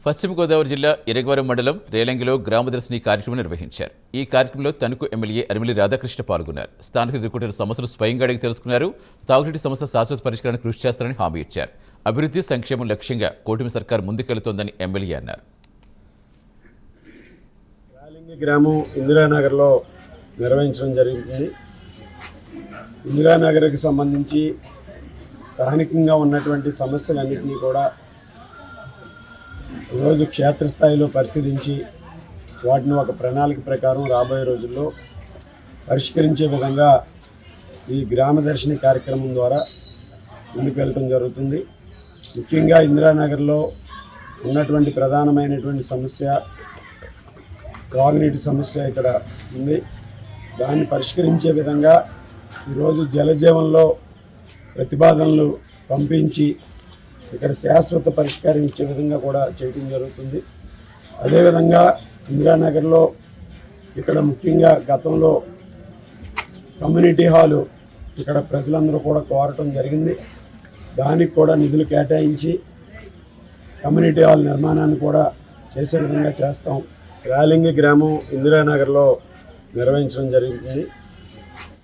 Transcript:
పశ్చిమ గోదావరి జిల్లా ఇరగవరం మండలం రేలంగిలో గ్రామదర్శిని కార్యక్రమం నిర్వహించారు. ఈ కార్యక్రమంలో తణుకు ఎమ్మెల్యే అరిమిలి రాధాకృష్ణ పాల్గొన్నారు. స్థానికులు ఎదుర్కొంటున్న సమస్యలు స్వయంగా అడిగి తెలుసుకున్నారు. తాగునీటి సమస్య శాశ్వత పరిష్కారానికి కృషి చేస్తారని హామీ ఇచ్చారు. అభివృద్ధి సంక్షేమం లక్ష్యంగా కూటమి సర్కార్ ముందుకెళ్తోందని ఎమ్మెల్యే అన్నారు. రేలంగి గ్రామం ఇందిరానగర్లో నిర్వహించడం జరుగుతుంది. ఇందిరానగర్కి సంబంధించి స్థానికంగా ఉన్నటువంటి సమస్యలన్నింటినీ కూడా ఈరోజు క్షేత్రస్థాయిలో పరిశీలించి వాటిని ఒక ప్రణాళిక ప్రకారం రాబోయే రోజుల్లో పరిష్కరించే విధంగా ఈ గ్రామదర్శిని కార్యక్రమం ద్వారా ముందుకు వెళ్ళటం జరుగుతుంది. ముఖ్యంగా ఇందిరానగర్లో ఉన్నటువంటి ప్రధానమైనటువంటి సమస్య తాగునీటి సమస్య ఇక్కడ ఉంది. దాన్ని పరిష్కరించే విధంగా ఈరోజు జలజీవన్లో ప్రతిపాదనలు పంపించి ఇక్కడ శాశ్వత పరిష్కారం ఇచ్చే విధంగా కూడా చేయడం జరుగుతుంది. అదేవిధంగా ఇందిరానగర్లో ఇక్కడ ముఖ్యంగా గతంలో కమ్యూనిటీ హాలు ఇక్కడ ప్రజలందరూ కూడా కోరటం జరిగింది. దానికి కూడా నిధులు కేటాయించి కమ్యూనిటీ హాల్ నిర్మాణాన్ని కూడా చేసే విధంగా చేస్తాం. రేలంగి గ్రామం ఇందిరానగర్లో నిర్వహించడం జరుగుతుంది.